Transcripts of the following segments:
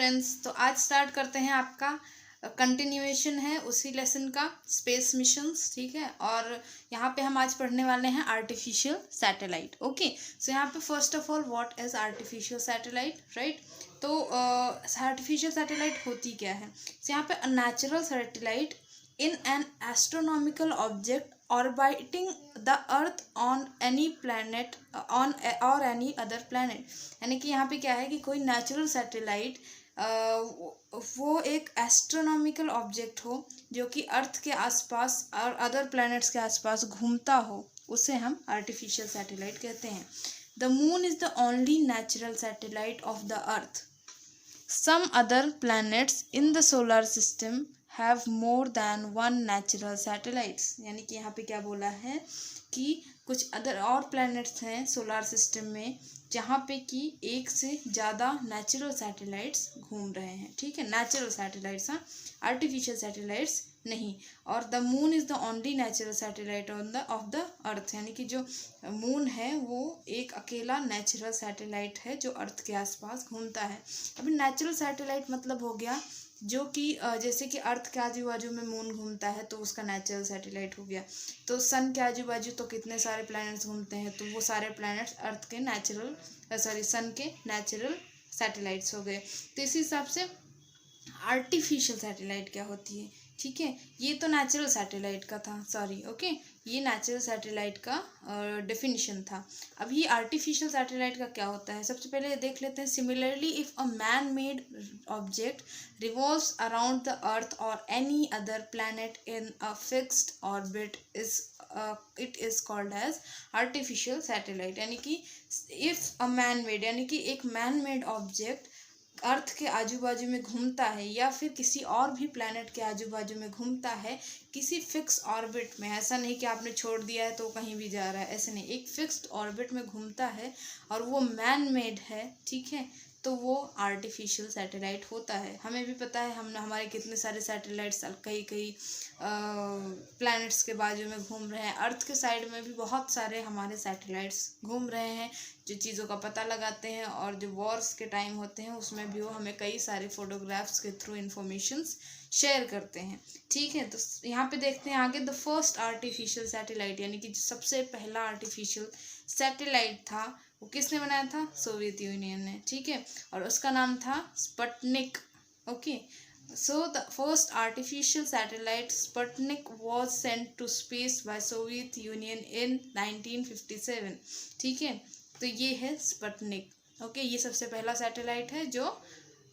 Friends, तो आज start करते हैं। आपका कंटिन्यूएशन है उसी लेसन का, स्पेस मिशंस। ठीक है, और यहाँ पे हम आज पढ़ने वाले हैं आर्टिफिशियल सैटेलाइट। ओके, सो यहाँ पे first of all what is artificial satellite, right. तो आर्टिफिशियल सैटेलाइट होती क्या है। सो यहाँ पे natural satellite in an astronomical object orbiting the earth on any planet on or any other planet। यानी कि यहाँ पे क्या है कि कोई नेचुरल सैटेलाइट वो एक एस्ट्रोनॉमिकल ऑब्जेक्ट हो जो कि अर्थ के आसपास और अदर प्लैनेट्स के आसपास घूमता हो, उसे हम आर्टिफिशियल सैटेलाइट कहते हैं। The moon is the only natural satellite of the earth. Some other planets in the solar system have more than one natural satellites। यानी कि यहाँ पे क्या बोला है कि कुछ अदर और प्लैनेट्स हैं सोलार सिस्टम में जहाँ पे कि एक से ज़्यादा नेचुरल सैटेलाइट्स घूम रहे हैं। ठीक है, नेचुरल सैटेलाइट्स, हाँ, आर्टिफिशियल सैटेलाइट्स नहीं। और the moon is the only natural satellite of the earth. यानी कि जो मून है वो एक अकेला नेचुरल सैटेलाइट है जो अर्थ के आसपास घूमता है। अभी नेचुरल सैटेलाइट मतलब हो गया जो कि जैसे कि अर्थ के आजू बाजू में मून घूमता है तो उसका नेचुरल सैटेलाइट हो गया। तो सन के आजू बाजू तो कितने सारे प्लैनेट्स घूमते हैं, तो वो सारे प्लैनेट्स अर्थ के सन के नेचुरल सैटेलाइट्स हो गए। तो इस हिसाब से आर्टिफिशियल सैटेलाइट क्या होती है। ठीक है, ये तो नेचुरल सैटेलाइट का था, सॉरी, ओके, ये नेचुरल सैटेलाइट का डेफिनेशन था। अब ये आर्टिफिशियल सैटेलाइट का क्या होता है, सबसे पहले देख लेते हैं। Similarly if a man made object revolves around the earth और any other planet in a fixed orbit it is called as artificial satellite. यानी कि इफ अ मैन मेड, यानी कि एक मैन मेड ऑब्जेक्ट अर्थ के आजू बाजू में घूमता है या फिर किसी और भी प्लैनेट के आजू बाजू में घूमता है किसी फिक्स ऑर्बिट में। ऐसा नहीं कि आपने छोड़ दिया है तो कहीं भी जा रहा है, ऐसे नहीं, एक फिक्स्ड ऑर्बिट में घूमता है और वो मैन मेड है। ठीक है, तो वो आर्टिफिशियल सैटेलाइट होता है। हमें भी पता है हम हमारे कितने सारे सैटेलाइट्स कई प्लैनेट्स के बाजू में घूम रहे हैं। अर्थ के साइड में भी बहुत सारे हमारे सैटेलाइट्स घूम रहे हैं जो चीज़ों का पता लगाते हैं, और जो वॉर्स के टाइम होते हैं उसमें भी वो हमें कई सारे फोटोग्राफ्स के थ्रू इंफॉर्मेशंस शेयर करते हैं। ठीक है, तो यहाँ पे देखते हैं आगे। द फर्स्ट आर्टिफिशियल सैटेलाइट, यानी कि सबसे पहला आर्टिफिशियल सैटेलाइट था वो किसने बनाया था, सोवियत यूनियन ने। ठीक है, और उसका नाम था Sputnik. Okay, so the first artificial satellite Sputnik was sent to space by Soviet Union in 1957। ठीक है, तो ये है स्पुतनिक। ओके, ये सबसे पहला सैटेलाइट है जो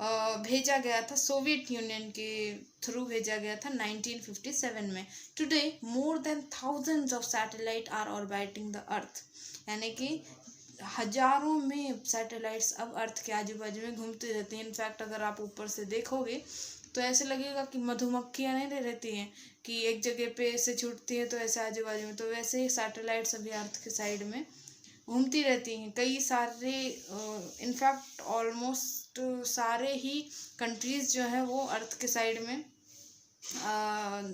भेजा गया था, सोवियत यूनियन के थ्रू भेजा गया था 1957 में। Today more than thousands of satellite are orbiting the earth. यानी कि हजारों में सैटेलाइट्स अब अर्थ के आजू बाजू में घूमते रहते हैं। इनफैक्ट अगर आप ऊपर से देखोगे तो ऐसे लगेगा कि मधुमक्खियाँ नहीं रहती हैं कि एक जगह पे ऐसे छूटती है तो ऐसे आजू बाजू में, तो वैसे ही सैटेलाइट्स अभी अर्थ के साइड में घूमती रहती हैं। कई सारे इनफैक्ट ऑलमोस्ट सारे ही कंट्रीज़ जो है वो अर्थ के साइड में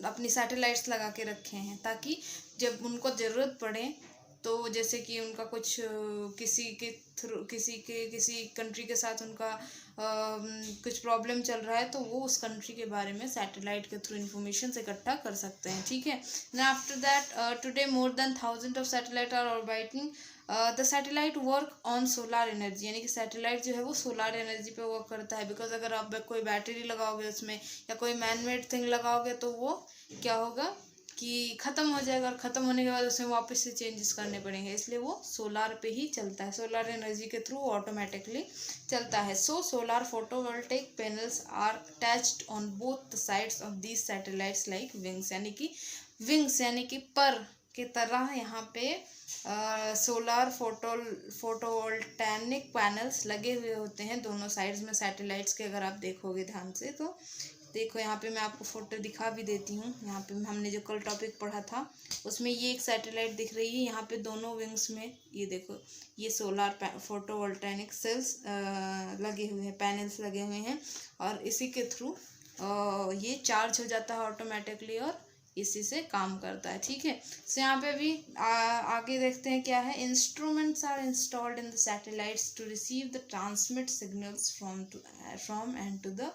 अपनी सैटेलाइट्स लगा के रखे हैं ताकि जब उनको ज़रूरत पड़े तो जैसे कि उनका कुछ किसी कंट्री के साथ उनका कुछ प्रॉब्लम चल रहा है तो वो उस कंट्री के बारे में सैटेलाइट के थ्रू इन्फॉर्मेशन इकट्ठा कर सकते हैं। ठीक है, after that today more than thousand of satellite are orbiting the satellite work on solar energy. यानी कि सैटेलाइट जो है वो सोलार एनर्जी पे वर्क करता है। बिकॉज अगर आप कोई बैटरी लगाओगे उसमें या कोई मैन मेड थिंग लगाओगे तो वो क्या होगा कि ख़त्म हो जाएगा, और ख़त्म होने के बाद उसमें वापस से चेंजेस करने पड़ेंगे, इसलिए वो सोलार पे ही चलता है, सोलार एनर्जी के थ्रू ऑटोमेटिकली चलता है। So solar photovoltaic panels are attached on both the sides of these satellites like wings. यानी कि पर के तरह यहाँ पे सोलार फोटोवोल्टेनिक पैनल्स लगे हुए होते हैं दोनों साइड्स में सैटेलाइट्स के। अगर आप देखोगे ध्यान से तो देखो, यहाँ पे मैं आपको फोटो दिखा भी देती हूँ। यहाँ पे हमने जो कल टॉपिक पढ़ा था उसमें ये एक सैटेलाइट दिख रही है। यहाँ पे दोनों विंग्स में ये देखो, ये सोलार फोटोवोल्टेनिक सेल्स लगे हुए हैं, पैनल्स लगे हुए हैं, और इसी के थ्रू ये चार्ज हो जाता है ऑटोमेटिकली और इसी से काम करता है, ठीक है। सो यहाँ पे भी आगे देखते हैं क्या है। Instruments are installed in the satellites to receive the transmit signals from and to the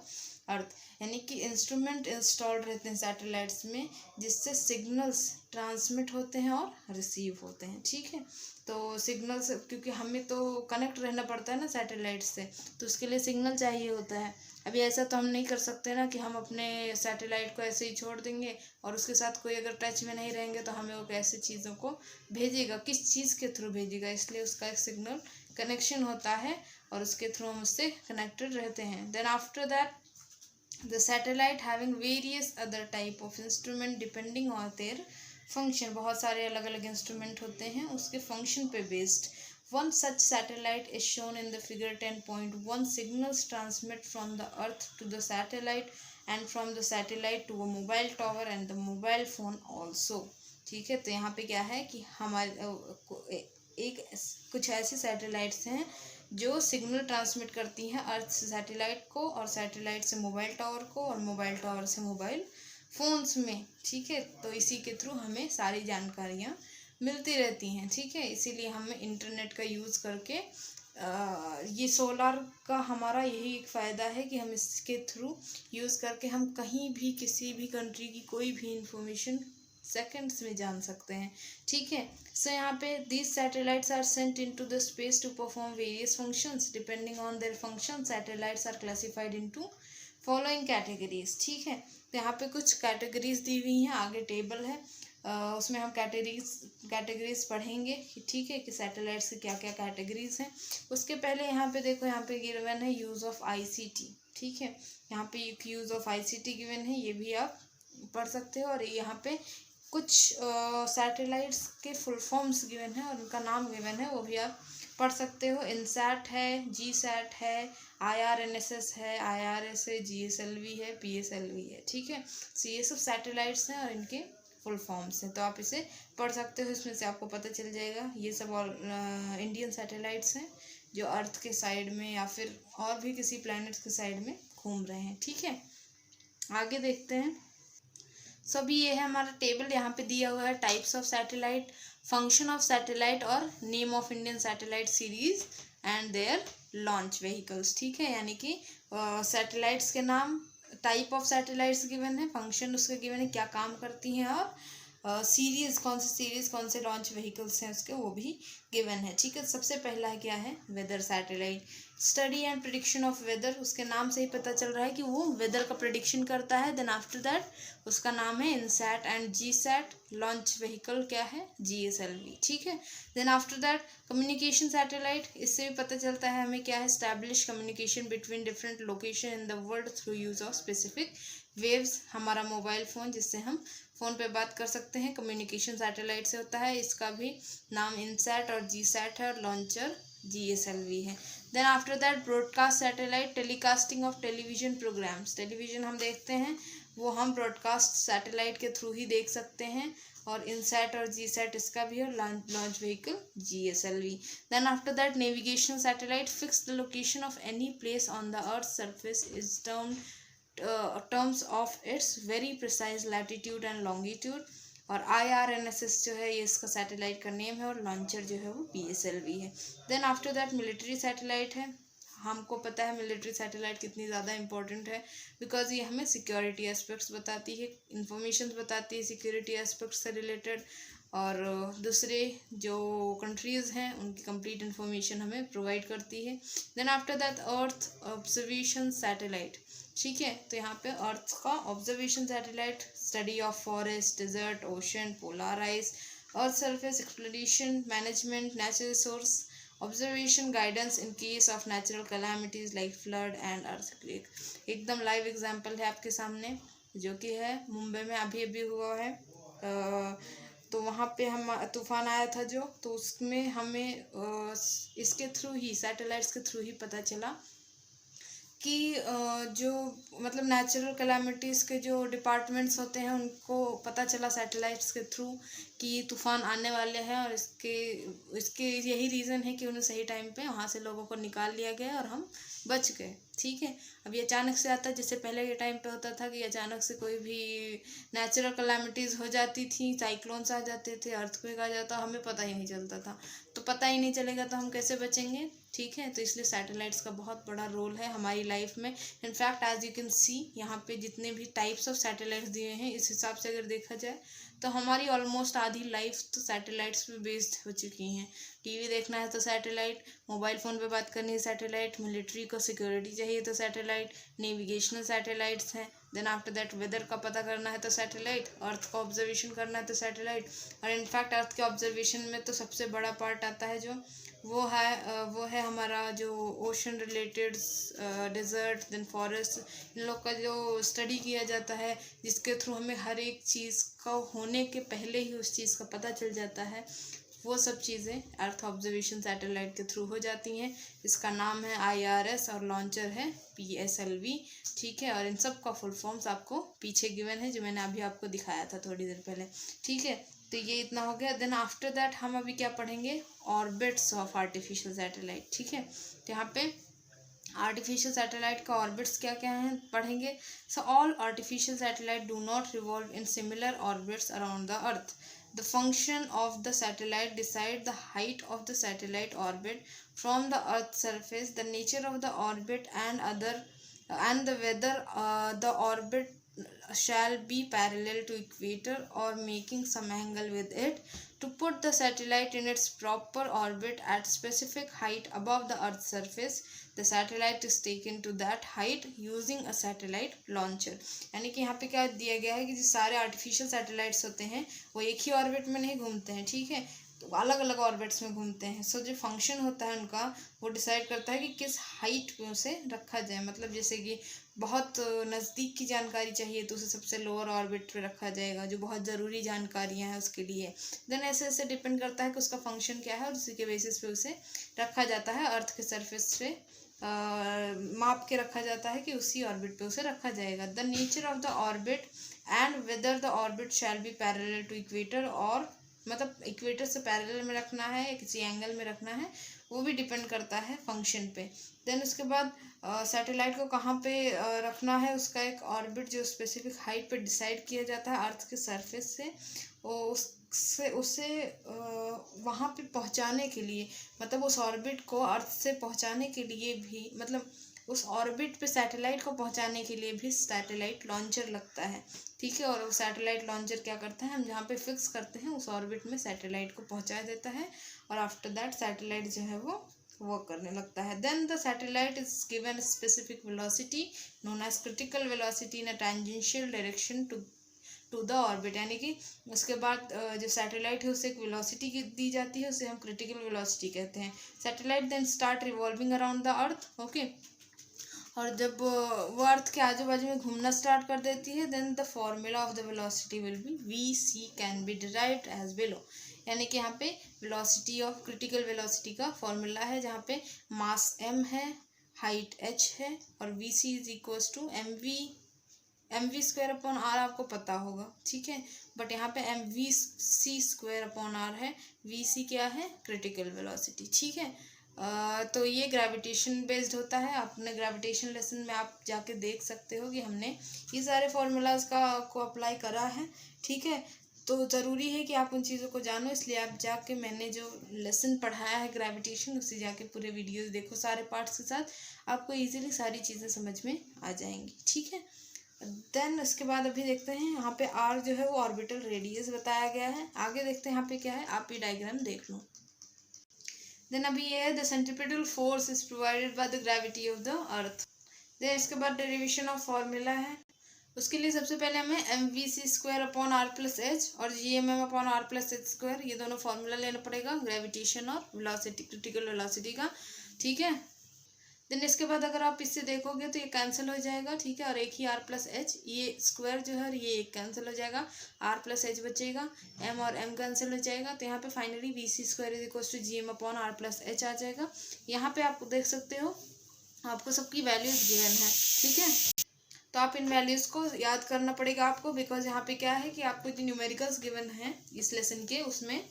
earth, यानी कि इंस्ट्रूमेंट इंस्टॉल्ड रहते हैं सैटेलाइट्स में जिससे सिग्नल्स ट्रांसमिट होते हैं और रिसीव होते हैं, ठीक है। तो सिग्नल्स, क्योंकि हमें तो कनेक्ट रहना पड़ता है ना सैटेलाइट से, तो उसके लिए सिग्नल चाहिए होता है। अभी ऐसा तो हम नहीं कर सकते ना कि हम अपने सैटेलाइट को ऐसे ही छोड़ देंगे और उसके साथ कोई अगर टच में नहीं रहेंगे तो हमें वो कैसे चीज़ों को भेजेगा, किस चीज़ के थ्रू भेजेगा। इसलिए उसका एक सिग्नल कनेक्शन होता है और उसके थ्रू हम उससे कनेक्टेड रहते हैं। Then after that the satellite having various other type of instrument depending on their function, बहुत सारे अलग अलग इंस्ट्रूमेंट होते हैं उसके फंक्शन पे based. one such satellite is shown in the figure 10.1. signals transmit from the earth to the satellite and from the satellite to a mobile tower and the mobile phone also, ठीक है। तो यहाँ पे क्या है कि हमारे एक कुछ ऐसे सैटेलाइट्स हैं जो सिग्नल ट्रांसमिट करती हैं अर्थ से सैटेलाइट को और सैटेलाइट से मोबाइल टावर को और मोबाइल टावर से मोबाइल फ़ोन्स में, ठीक है। तो इसी के थ्रू हमें सारी जानकारियाँ मिलती रहती हैं, ठीक है। इसीलिए हमें इंटरनेट का यूज़ करके ये सोलार का हमारा यही एक फ़ायदा है कि हम इसके थ्रू यूज़ करके हम कहीं भी किसी भी कंट्री की कोई भी इंफॉर्मेशन सेकंड्स में जान सकते हैं, ठीक है। सो यहाँ पे these satellites are sent into the space to perform various functions. Depending on their function satellites are classified into following categories, ठीक है। तो यहाँ पे कुछ कैटेगरीज दी हुई हैं, आगे टेबल है, उसमें हम कैटेगरीज पढ़ेंगे, ठीक है, कि सैटेलाइट्स के क्या क्या कैटेगरीज हैं। उसके पहले यहाँ पे देखो, यहाँ पे गिवन है यूज़ ऑफ ICT, ठीक है। यहाँ पे यूज़ ऑफ ICT गिवन है, ये भी आप पढ़ सकते हो। और यहाँ पे कुछ सैटेलाइट्स के फुल फॉर्म्स गिवन है और उनका नाम गिवन है, वो भी आप पढ़ सकते हो। इनसैट है, GSAT है, IRNSS है, IRS है, GSLV है, PSLV है, ठीक है। तो ये सब सैटेलाइट्स हैं और इनके फुल फॉर्म्स हैं, तो आप इसे पढ़ सकते हो, इसमें से आपको पता चल जाएगा। ये सब और इंडियन सैटेलाइट्स हैं जो अर्थ के साइड में या फिर और भी किसी प्लैनेट्स के साइड में घूम रहे हैं, ठीक है। आगे देखते हैं। सभी ये है हमारा टेबल, यहाँ पे दिया हुआ है types of satellite, function of satellite और name of Indian satellite series and their launch vehicles, ठीक है। यानी कि सैटेलाइट्स के नाम, टाइप ऑफ सैटेलाइट्स गिवन है, फंक्शन उसके गिवन है, क्या काम करती हैं, और सीरीज कौन से लॉन्च व्हीकल्स हैं उसके, वो भी गिवन है, ठीक है। सबसे पहला है क्या है, weather satellite. Study and prediction of weather, उसके नाम से ही पता चल रहा है कि वो वेदर का प्रिडिक्शन करता है। देन आफ्टर दैट उसका नाम है INSAT and GSAT। Launch vehicle क्या है, GSLV, ठीक है। Then after that communication satellite, इससे भी पता चलता है हमें क्या है, establish communication between different location in the world through use of specific waves. हमारा मोबाइल फ़ोन जिससे हम फ़ोन पे बात कर सकते हैं, कम्युनिकेशन सैटेलाइट से होता है। इसका भी नाम इनसैट और GSAT है और लॉन्चर GSLV है। Then after that broadcast satellite, telecasting of television programs. Television हम देखते हैं वो हम ब्रॉडकास्ट सैटेलाइट के थ्रू ही देख सकते हैं, और इनसैट और GSAT इसका भी है, launch vehicle GSLV। Then after that navigational satellite, fix the location of any place on the earth surface is terms of its very precise latitude and longitude. और IRNSS जो है ये इसका सैटेलाइट का नेम है, और लॉन्चर जो है वो PSLV है। Then after that military satellite है। हमको पता है मिलिट्री सैटेलाइट कितनी ज़्यादा इंपॉर्टेंट है, बिकॉज ये हमें सिक्योरिटी एस्पेक्ट्स बताती है, इंफॉर्मेशन बताती है सिक्योरिटी एस्पेक्ट्स से रिलेटेड, और दूसरे जो कंट्रीज़ हैं उनकी कंप्लीट इन्फॉर्मेशन हमें प्रोवाइड करती है। Then after that earth observation satellite, ठीक है। तो यहाँ पे अर्थ का observation satellite, study of forest, desert, ocean, polar ice, earth surface exploration, management, natural resource, observation, guidance in case of natural calamities like flood and earthquake. एकदम live example है आपके सामने, जो कि है मुंबई में अभी अभी हुआ है। तो वहाँ पे हम तूफान आया था जो, तो उसमें हमें इसके थ्रू ही, सैटेलाइट्स के थ्रू ही पता चला कि जो मतलब नेचुरल कैलामिटीज़ के जो डिपार्टमेंट्स होते हैं उनको पता चला सैटेलाइट्स के थ्रू कि तूफान आने वाले हैं, और इसके यही रीज़न है कि उन्हें सही टाइम पे वहाँ से लोगों को निकाल लिया गया और हम बच गए। ठीक है, अब ये अचानक से आता है, जैसे पहले के टाइम पे होता था कि अचानक से कोई भी नेचुरल कैलामिटीज़ हो जाती थी, साइक्लोन्स आ जाते थे, अर्थक्वेक आ जाता, हमें पता ही नहीं चलता था। तो पता ही नहीं चलेगा तो हम कैसे बचेंगे। ठीक है, तो इसलिए सैटेलाइट्स का बहुत बड़ा रोल है हमारी लाइफ में। In fact as you can see यहाँ पे जितने भी टाइप्स ऑफ सैटेलाइट्स दिए हैं, इस हिसाब से अगर देखा जाए तो हमारी ऑलमोस्ट आधी लाइफ तो सैटेलाइट्स पे बेस्ड हो चुकी हैं। टीवी देखना है तो सैटेलाइट, मोबाइल फ़ोन पे बात करनी है सैटेलाइट, मिलिट्री को सिक्योरिटी चाहिए तो सैटेलाइट, नेविगेशनल सैटेलाइट्स हैं। देन आफ्टर दैट वेदर का पता करना है तो सैटेलाइट, अर्थ का ऑब्जर्वेशन करना है तो सैटेलाइट। और इनफैक्ट अर्थ के ऑब्जर्वेशन में तो सबसे बड़ा पार्ट आता है जो वो है हमारा जो ocean related desert, then forest, इन लोग का जो स्टडी किया जाता है, जिसके थ्रू हमें हर एक चीज़ का होने के पहले ही उस चीज़ का पता चल जाता है। वो सब चीज़ें अर्थ ऑब्जर्वेशन सैटेलाइट के थ्रू हो जाती हैं। इसका नाम है IRS और लॉन्चर है PSLV। ठीक है, और इन सब का फुल फॉर्म्स आपको पीछे गिवन है, जो मैंने अभी आपको दिखाया था थोड़ी देर पहले। ठीक है, तो ये इतना हो गया। देन आफ्टर दैट हम अभी क्या पढ़ेंगे, ऑर्बिट्स ऑफ आर्टिफिशियल सैटेलाइट। ठीक है, तो यहाँ पे आर्टिफिशियल सैटेलाइट का ऑर्बिट्स क्या क्या हैं पढ़ेंगे। So all artificial satellite do not revolve in similar orbits around the earth. The function of the satellite decide the height of the satellite orbit from the Earth's surface, the nature of the orbit, and the whether the orbit shall be parallel to equator or making some angle with it. To put the satellite in its proper orbit at specific height above the Earth's surface, the satellite is taken to that height using a satellite launcher. यानी कि यहाँ पे क्या दिया गया है कि जो सारे आर्टिफिशियल सैटेलाइट्स होते हैं वो एक ही ऑर्बिट में नहीं घूमते हैं। ठीक है, तो अलग अलग ऑर्बिट्स में घूमते हैं। सो जो फंक्शन होता है उनका, वो डिसाइड करता है कि किस हाइट पे उसे रखा जाए। मतलब जैसे कि बहुत नज़दीक की जानकारी चाहिए तो उसे सबसे लोअर ऑर्बिट पे रखा जाएगा, जो बहुत ज़रूरी जानकारियां हैं उसके लिए। देन ऐसे ऐसे डिपेंड करता है कि उसका फंक्शन क्या है, और उसी के बेसिस पे उसे रखा जाता है। अर्थ के सरफेस पे माप के रखा जाता है कि उसी ऑर्बिट पे उसे रखा जाएगा। The nature of the orbit and weather the orbit shall be parallel to equator, और मतलब इक्वेटर से पैरेलल में रखना है या किसी एंगल में रखना है, वो भी डिपेंड करता है फंक्शन पे। देन उसके बाद सैटेलाइट को कहाँ पे रखना है, उसका एक ऑर्बिट जो स्पेसिफिक हाइट पे डिसाइड किया जाता है अर्थ के सरफेस से, उसे वहाँ पे पहुँचाने के लिए, मतलब उस ऑर्बिट को अर्थ से पहुँचाने के लिए भी, मतलब उस ऑर्बिट पे सैटेलाइट को पहुँचाने के लिए भी सैटेलाइट लॉन्चर लगता है। ठीक है, और वो सैटेलाइट लॉन्चर क्या करता है, हम जहाँ पे फिक्स करते हैं उस ऑर्बिट में सैटेलाइट को पहुँचा देता है, और आफ्टर दैट सैटेलाइट जो है वो वर्क करने लगता है। Then the satellite is given specific velocity known as critical velocity in a tangential direction to the orbit. यानी कि उसके बाद जो सैटेलाइट है उसे एक वेलोसिटी दी जाती है, उसे हम क्रिटिकल वेलोसिटी कहते हैं। Satellite then start revolving around the earth. Okay, और जब वो अर्थ के आजू बाजू में घूमना स्टार्ट कर देती है, then the formula of the velocity will be VC can be derived as below. यानी कि यहाँ पे वेलोसिटी ऑफ क्रिटिकल वेलोसिटी का फॉर्मूला है, जहाँ पे मास m है, हाइट h है, और VC is equals to mv square upon r, आपको पता होगा। ठीक है, बट यहाँ पे mvc स्क्वायर अपॉन r है। VC क्या है, क्रिटिकल वेलोसिटी। ठीक है, तो ये ग्रेविटेशन बेस्ड होता है। अपने ग्रेविटेशन लेसन में आप जाके देख सकते हो कि हमने ये सारे फार्मूलाज को अप्लाई करा है। ठीक है, तो ज़रूरी है कि आप उन चीज़ों को जानो, इसलिए आप जाके मैंने जो लेसन पढ़ाया है ग्रेविटेशन, उसे जाके पूरे वीडियोस देखो सारे पार्ट्स के साथ, आपको इजीली सारी चीज़ें समझ में आ जाएंगी। ठीक है, देन उसके बाद अभी देखते हैं यहाँ पे R जो है वो ऑर्बिटल रेडियस बताया गया है। आगे देखते हैं यहाँ पे क्या है, आप ये डायग्राम देख लो। देन अभी ये है the centripetal force is provided by the gravity of the earth. Then इसके बाद डेरिवेशन ऑफ फॉर्मूला है। उसके लिए सबसे पहले हमें MVC square upon R plus H और GMM upon R plus H square, ये दोनों फार्मूला लेना पड़ेगा ग्रेविटेशन और वेलोसिटी, क्रिटिकल वेलोसिटी का। ठीक है, देन इसके बाद अगर आप इससे देखोगे तो ये कैंसिल हो जाएगा। ठीक है, और एक ही R प्लस एच, ये स्क्वायर जो है और ये एक कैंसिल हो जाएगा, R प्लस एच बचेगा, M और M कैंसिल हो जाएगा। तो यहाँ पे finally VC square is equal to GM upon R plus H आ जाएगा। यहाँ पे आप देख सकते हो आपको सबकी वैल्यूज गिवन है। ठीक है, तो आप इन वैल्यूज़ को याद करना पड़ेगा आपको, बिकॉज यहाँ पे क्या है कि आपको जो न्यूमेरिकल्स गिवन है इस लेसन के, उसमें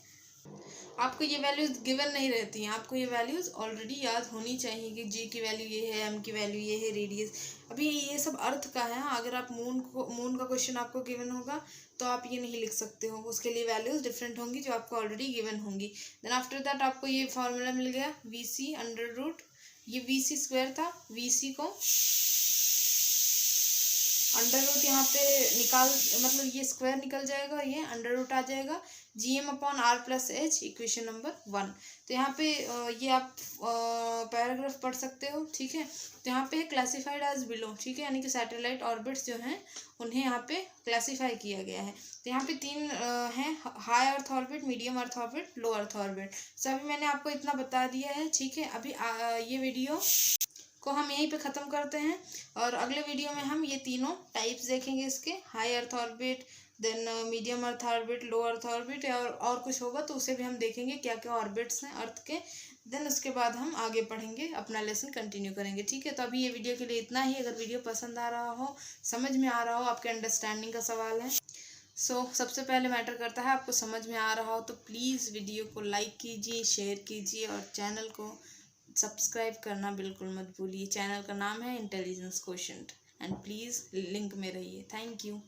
आपको ये वैल्यूज़ गिवन नहीं रहती हैं, आपको ये वैल्यूज़ ऑलरेडी याद होनी चाहिए कि जी की वैल्यू ये है, एम की वैल्यू ये है, रेडियस। अभी ये सब अर्थ का है। अगर आप मून का क्वेश्चन आपको गिवन होगा तो आप ये नहीं लिख सकते हो, उसके लिए वैल्यूज़ डिफरेंट होंगी जो आपको ऑलरेडी गिवन होंगी। देन आफ्टर दैट आपको ये फॉर्मूला मिल गया VC अंडर रूट, ये VC स्क्वायर था, VC को अंडर रूट यहाँ पे निकाल, मतलब ये स्क्वायर निकल जाएगा और ये अंडर रूट आ जाएगा, GM/R+H इक्वेशन नंबर 1। तो यहाँ पे ये आप पैराग्राफ पढ़ सकते हो, ठीक है। तो यहाँ पे क्लासिफाइड एज बिलो, ठीक है, यानी कि सैटेलाइट ऑर्बिट्स जो हैं उन्हें यहाँ पे क्लासीफाई किया गया है। तो यहाँ पे 3 हैं, high earth orbit, medium earth orbit, low earth orbit. So अभी मैंने आपको इतना बता दिया है, ठीक है। अभी ये वीडियो को हम यहीं पे ख़त्म करते हैं और अगले वीडियो में हम ये तीनों टाइप्स देखेंगे इसके, high earth orbit, then medium earth orbit, low earth orbit, और कुछ होगा तो उसे भी हम देखेंगे क्या क्या ऑर्बिट्स हैं अर्थ के। देन उसके बाद हम आगे पढ़ेंगे, अपना लेसन कंटिन्यू करेंगे, ठीक है। तो अभी ये वीडियो के लिए इतना ही। अगर वीडियो पसंद आ रहा हो, समझ में आ रहा हो, आपके अंडरस्टैंडिंग का सवाल है, सबसे पहले मैटर करता है आपको समझ में आ रहा हो तो प्लीज़ वीडियो को लाइक कीजिए, शेयर कीजिए और चैनल को सब्सक्राइब करना बिल्कुल मत भूलिए। चैनल का नाम है intelligence quotient and please link में रहिए। Thank you.